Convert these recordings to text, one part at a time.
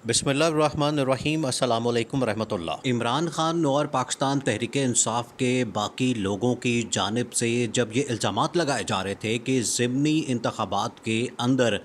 बिस्मिल्लाहिर्रहमानिर्रहीम अस्सलाम वालेकुम रहमतुल्लाह। इमरान खान और पाकिस्तान तहरीक इंसाफ के बाकी लोगों की जानिब से जब ये इल्ज़ामात लगाए जा रहे थे कि ज़िमनी इंतखाबात के अंदर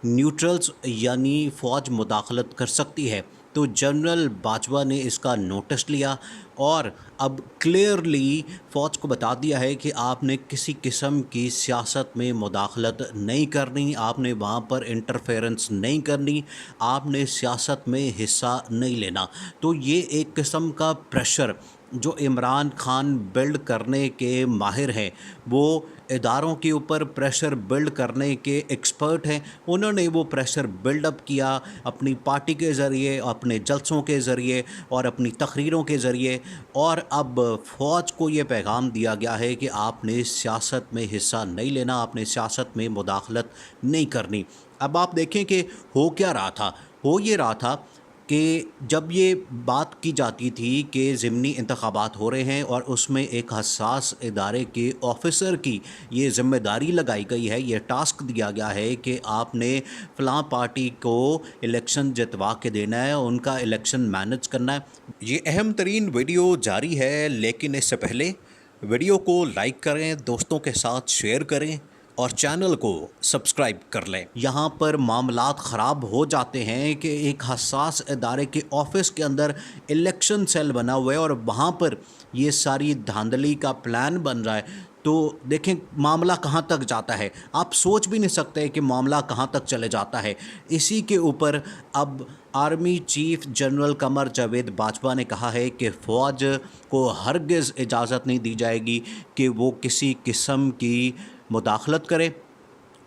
न्यूट्रल्स यानी फ़ौज मुदाखलत कर सकती है, तो जनरल बाजवा ने इसका नोटिस लिया और अब क्लियरली फ़ौज को बता दिया है कि आपने किसी किस्म की सियासत में मुदाखलत नहीं करनी, आपने वहाँ पर इंटरफेरेंस नहीं करनी, आपने सियासत में हिस्सा नहीं लेना। तो ये एक किस्म का प्रेशर जो इमरान खान बिल्ड करने के माहिर हैं, वो इदारों के ऊपर प्रेशर बिल्ड करने के एक्सपर्ट हैं, उन्होंने वो प्रेशर बिल्डअप किया अपनी पार्टी के ज़रिए, अपने जलसों के ज़रिए और अपनी तकरीरों के ज़रिए। और अब फ़ौज को ये पैगाम दिया गया है कि आपने सियासत में हिस्सा नहीं लेना, आपने सियासत में मुदाखलत नहीं करनी। अब आप देखें कि हो क्या रहा था। हो ये रहा था कि जब ये बात की जाती थी कि ज़िमनी इंतखाबात हो रहे हैं और उसमें एक हसास इदारे के ऑफ़िसर की ये ज़िम्मेदारी लगाई गई है, ये टास्क दिया गया है कि आपने फ़लाँ पार्टी को इलेक्शन जितवा के देना है, उनका इलेक्शन मैनेज करना है। ये अहम तरीन वीडियो जारी है, लेकिन इससे पहले वीडियो को लाइक करें, दोस्तों के साथ शेयर करें और चैनल को सब्सक्राइब कर लें। यहाँ पर मामलात ख़राब हो जाते हैं कि एक हसास इदारे के ऑफिस के अंदर इलेक्शन सेल बना हुआ है और वहाँ पर ये सारी धांधली का प्लान बन रहा है। तो देखें मामला कहाँ तक जाता है, आप सोच भी नहीं सकते कि मामला कहाँ तक चले जाता है। इसी के ऊपर अब army chief general Qamar Javed Bajwa ने कहा है कि फ़ौज को हरगिज़ इजाज़त नहीं दी जाएगी कि वो किसी किस्म की मुदाखलत करे,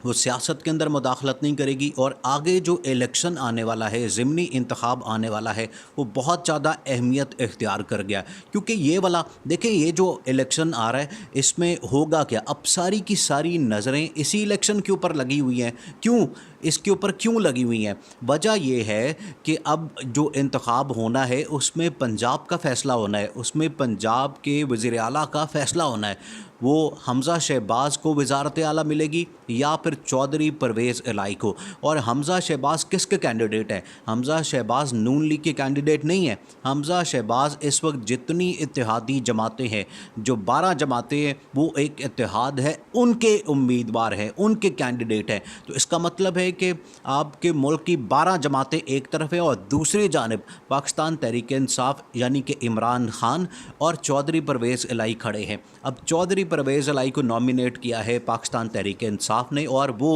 वो सियासत के अंदर मुदाखलत नहीं करेगी। और आगे जो इलेक्शन आने वाला है, ज़िमनी इंतखाब आने वाला है, वो बहुत ज़्यादा अहमियत इख्तियार कर गया, क्योंकि ये वाला देखें, ये जो इलेक्शन आ रहा है इसमें होगा क्या। अब सारी की सारी नज़रें इसी इलेक्शन के ऊपर लगी हुई हैं। क्यों इसके ऊपर क्यों लगी हुई हैं? वजह यह है कि अब जो इंतखाब होना है उसमें पंजाब का फ़ैसला होना है, उसमें पंजाब के वज़ीर आला का फ़ैसला होना है। वो हमज़ा शहबाज को वज़ारत आला मिलेगी या फिर चौधरी परवेज़ इलाई को। और हमज़ा शहबाज किसके कैंडिडेट हैं? हमज़ा शहबाज नून लीग के कैंडिडेट नहीं है। हमज़ा शहबाज इस वक्त जितनी इत्तेहादी जमातें हैं, जो 12 जमातें हैं, वो एक इत्तेहाद है, उनके उम्मीदवार हैं, उनके कैंडिडेट हैं। तो इसका मतलब है कि आपके मुल्क की 12 जमातें एक तरफ है और दूसरी जानिब पाकिस्तान तहरीक इंसाफ यानी कि इमरान खान और चौधरी परवेज़ इलाई खड़े हैं। अब चौधरी परवेज़ इलाई को नॉमिनेट किया है पाकिस्तान तहरीक इंसाफ ने और वो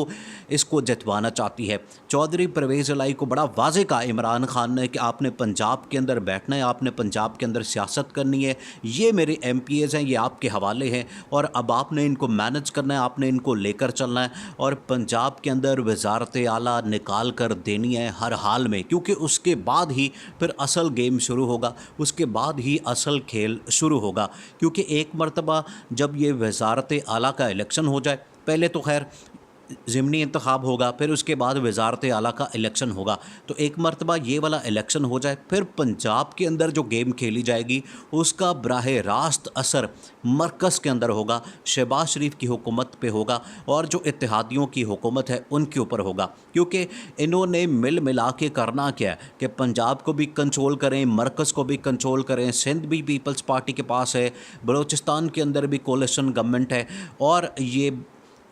इसको जितवाना चाहती है। चौधरी परवेज़ इलाई को बड़ा वाज़ेह कहा इमरान खान ने कि आपने पंजाब के अंदर बैठना है, आपने पंजाब के अंदर सियासत करनी है, ये मेरे MPAs हैं, ये आपके हवाले हैं और अब आपने इनको मैनेज करना है, आपने इनको लेकर चलना है और पंजाब के अंदर वज़ारत आला निकाल कर देनी है हर हाल में, क्योंकि उसके बाद ही फिर असल गेम शुरू होगा, उसके बाद ही असल खेल शुरू होगा। क्योंकि एक मरतबा जब ये वज़ारत आला का इलेक्शन हो जाए, पहले तो खैर ज़िमनी इंतखाब होगा, फिर उसके बाद वज़ारत आला का इलेक्शन होगा, तो एक मरतबा ये वाला इलेक्शन हो जाए, फिर पंजाब के अंदर जो गेम खेली जाएगी उसका बराह रास्त असर मरकज़ के अंदर होगा, शहबाज शरीफ की हुकूमत पे होगा और जो इत्तेहादियों की हुकूमत है उनके ऊपर होगा। क्योंकि इन्होंने मिल मिला के करना क्या है कि पंजाब को भी कंट्रोल करें, मरकज़ को भी कंट्रोल करें, सिंध भी पीपल्स पार्टी के पास है, बलूचिस्तान के अंदर भी कोलिशन गवर्नमेंट है और ये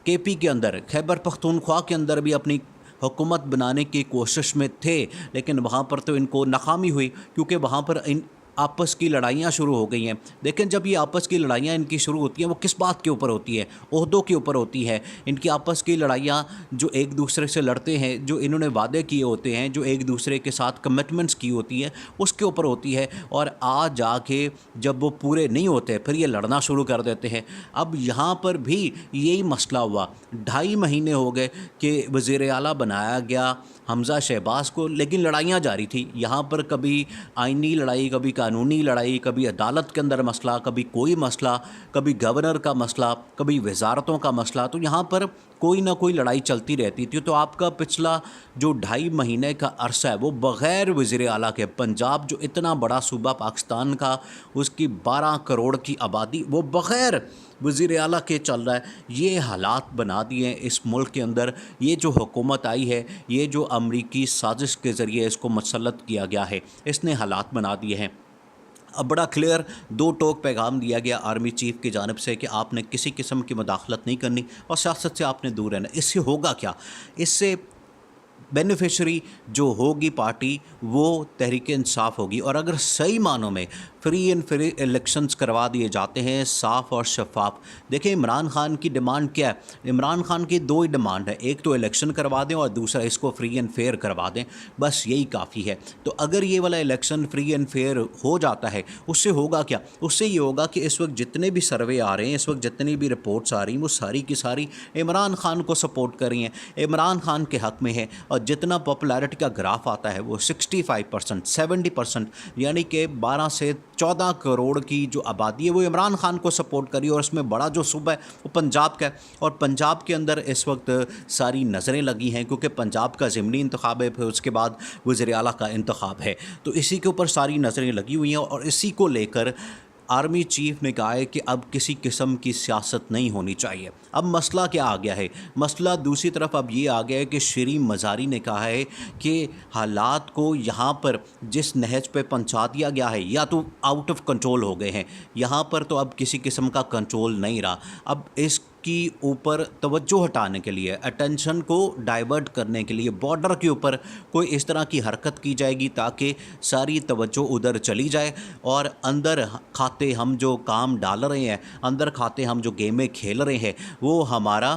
KP के अंदर खैबर पख्तूनख्वा के अंदर भी अपनी हुकूमत बनाने की कोशिश में थे, लेकिन वहाँ पर तो इनको नाकामी हुई क्योंकि वहाँ पर इन आपस की लड़ाइयाँ शुरू हो गई हैं। लेकिन जब ये आपस की लड़ाइयाँ इनकी शुरू होती हैं, वो किस बात के ऊपर होती है? ओहदों के ऊपर होती है। इनकी आपस की लड़ाइयाँ जो एक दूसरे से लड़ते हैं, जो इन्होंने वादे किए होते हैं, जो एक दूसरे के साथ कमिटमेंट्स की होती हैं, उसके ऊपर होती है। और आज जाके जब वो पूरे नहीं होते फिर ये लड़ना शुरू कर देते हैं। अब यहाँ पर भी यही मसला हुआ। 2.5 महीने हो गए कि वज़ीर आला बनाया गया हमज़ा शहबाज को, लेकिन लड़ाइयाँ जारी थी। यहाँ पर कभी आइनी लड़ाई, कभी कानूनी लड़ाई, कभी अदालत के अंदर मसला, कभी कोई मसला, कभी गवर्नर का मसला, कभी वजारतों का मसला। तो यहाँ पर کوئی نہ کوئی لڑائی چلتی رہتی تھی. تو آپ کا پچھلا جو 2.5 مہینے کا عرصہ ہے وہ بغیر وزیر اعلیٰ کے، پنجاب جو اتنا بڑا صوبہ پاکستان کا، اس کی 12 کروڑ کی آبادی، وہ بغیر وزیر اعلیٰ کے چل رہا ہے. یہ حالات بنا دیے ہیں اس ملک کے اندر. یہ جو حکومت آئی ہے، یہ جو امریکی سازش کے ذریعے اس کو مسلط کیا گیا ہے، اس نے حالات بنا دیے ہیں. اب بڑا کلیئر 2 ٹوک پیغام دیا گیا آرمی چیف کی جانب سے کہ آپ نے کسی قسم کی مداخلت نہیں کرنی اور سیاست سے آپ نے دور رہنا. اس سے ہوگا کیا؟ اس سے بینیفیشری جو ہوگی پارٹی وہ تحریک انصاف ہوگی. اور اگر صحیح معنوں میں فری اینڈ فری الیکشنز کروا دیے جاتے ہیں، صاف اور شفاف. دیکھیں عمران خان کی ڈیمانڈ کیا ہے؟ عمران خان کی 2 ہی ڈیمانڈ ہے، ایک تو الیکشن کروا دیں اور دوسرا اس کو فری اینڈ فیئر کروا دیں. بس یہی کافی ہے. تو اگر یہ والا الیکشن فری اینڈ فیئر ہو جاتا ہے، اس سے ہوگا کیا؟ اس سے یہ ہوگا کہ اس وقت جتنے بھی سروے آ رہے ہیں، اس وقت جتنی بھی رپورٹس آ رہی ہیں، وہ ساری کی ساری عمران خان کو سپورٹ کر رہی ہیں، عمران خان کے حق میں ہے. اور جتنا پاپولیرٹی کا گراف آتا ہے وہ 65%، 70%، یعنی کہ 12 سے 14 کروڑ کی جو آبادی ہے وہ عمران خان کو سپورٹ کری. اور اس میں بڑا جو صوبہ ہے وہ پنجاب کا ہے. اور پنجاب کے اندر اس وقت ساری نظریں لگی ہیں کیونکہ پنجاب کا ضمنی انتخاب ہے، پھر اس کے بعد وزیر اعلیٰ کا انتخاب ہے. تو اسی کے اوپر ساری نظریں لگی ہوئی ہیں اور اسی کو لے کر آرمی چیف نے کہا ہے کہ اب کسی قسم کی سیاست نہیں ہونی چاہیے. اب مسئلہ کیا آ گیا ہے؟ مسئلہ دوسری طرف اب یہ آ گیا ہے کہ شیریں مزاری نے کہا ہے کہ حالات کو یہاں پر جس نہج پہ پہنچا دیا گیا ہے یا تو آؤٹ آف کنٹرول ہو گئے ہیں، یہاں پر تو اب کسی قسم کا کنٹرول نہیں رہا. اب اس کی اوپر توجہ ہٹانے کے لیے، اٹینشن کو ڈائیورٹ کرنے کے لیے بارڈر کے اوپر کوئی اس طرح کی حرکت کی جائے گی تاکہ ساری توجہ ادھر چلی جائے اور اندر کھاتے ہم جو کام ڈال رہے ہیں، اندر کھاتے ہم جو گیمیں کھیل رہے ہیں، وہ ہمارا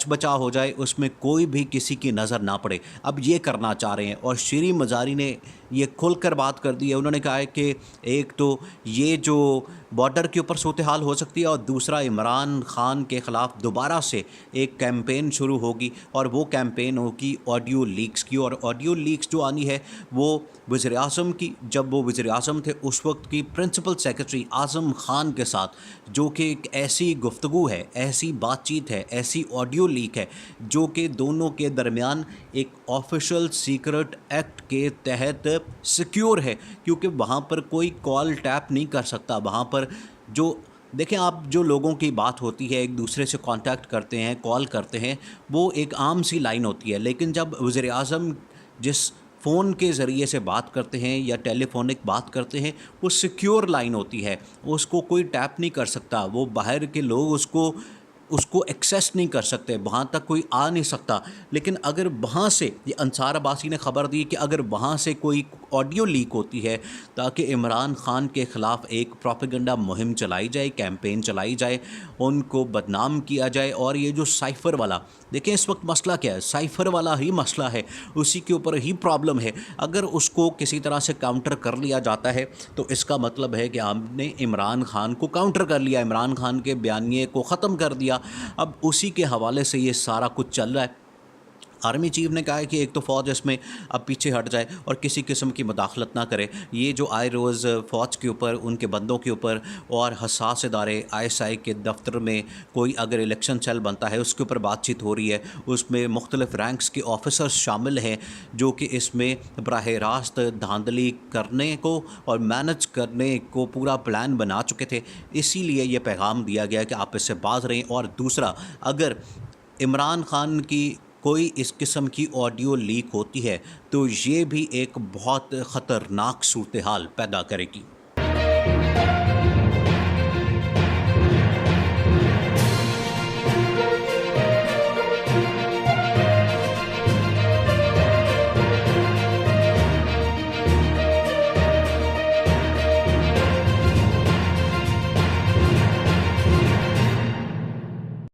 بچا ہو جائے، اس میں کوئی بھی کسی کی نظر نہ پڑے. اب یہ کرنا چاہ رہے ہیں اور شیریں مزاری نے یہ کھل کر بات کر دی ہے. انہوں نے کہا ہے کہ ایک تو یہ جو بارڈر کے اوپر صورتحال ہو سکتی ہے اور دوسرا عمران خان کے خلاف دوبارہ سے ایک کیمپین شروع ہوگی اور وہ کیمپین ہوگی آڈیو لیکس کی. اور آڈیو لیکس جو آنی ہے وہ وزیر اعظم کی، جب وہ وزیر اعظم تھے اس وقت کی پرنسپل سیکرٹری اعظم خان کے ساتھ، جو کہ ایک ایسی گفتگو ہے، ایسی بات چیت ہے، ایسی آڈیو لیک ہے جو کہ دونوں کے درمیان ایک آفیشل سیکرٹ ایکٹ کے تحت سیکیور ہے، کیونکہ وہاں پر کوئی کال ٹیپ نہیں کر سکتا. وہاں پر جو دیکھیں آپ، جو لوگوں کی بات ہوتی ہے، ایک دوسرے سے کانٹیکٹ کرتے ہیں، کال کرتے ہیں، وہ ایک عام سی لائن ہوتی ہے. لیکن جب وزیر اعظم جس فون کے ذریعے سے بات کرتے ہیں یا ٹیلی فونک بات کرتے ہیں، وہ سیکیور لائن ہوتی ہے، اس کو کوئی ٹیپ نہیں کر سکتا. وہ باہر کے لوگ اس کو ایکسیس نہیں کر سکتے، وہاں تک کوئی آ نہیں سکتا. لیکن اگر وہاں سے، یہ انصار عباسی نے خبر دی کہ اگر وہاں سے کوئی آڈیو لیک ہوتی ہے تاکہ عمران خان کے خلاف ایک پروپیگنڈا مہم چلائی جائے، کیمپین چلائی جائے، ان کو بدنام کیا جائے. اور یہ جو سائفر والا، دیکھیں اس وقت مسئلہ کیا ہے، سائفر والا ہی مسئلہ ہے، اسی کے اوپر ہی پرابلم ہے. اگر اس کو کسی طرح سے کاؤنٹر کر لیا جاتا ہے تو اس کا مطلب ہے کہ ہم نے عمران خان کو کاؤنٹر کر لیا، عمران خان کے بیانیے کو ختم کر دیا. اب اسی کے حوالے سے یہ سارا کچھ چل رہا ہے. آرمی چیف نے کہا ہے کہ ایک تو فوج اس میں اب پیچھے ہٹ جائے اور کسی قسم کی مداخلت نہ کرے. یہ جو آئے روز فوج کے اوپر، ان کے بندوں کے اوپر اور حساس ادارے ISI کے دفتر میں کوئی اگر الیکشن سیل بنتا ہے اس کے اوپر بات چیت ہو رہی ہے، اس میں مختلف رینکس کے آفیسرز شامل ہیں جو کہ اس میں براہ راست دھاندلی کرنے کو اور مینج کرنے کو پورا پلان بنا چکے تھے. اسی لیے یہ پیغام دیا گیا کہ آپ اس سے باز رہیں. اور دوسرا، اگر عمران خان کی کوئی اس قسم کی آڈیو لیک ہوتی ہے تو یہ بھی ایک بہت خطرناک صورتحال پیدا کرے گی.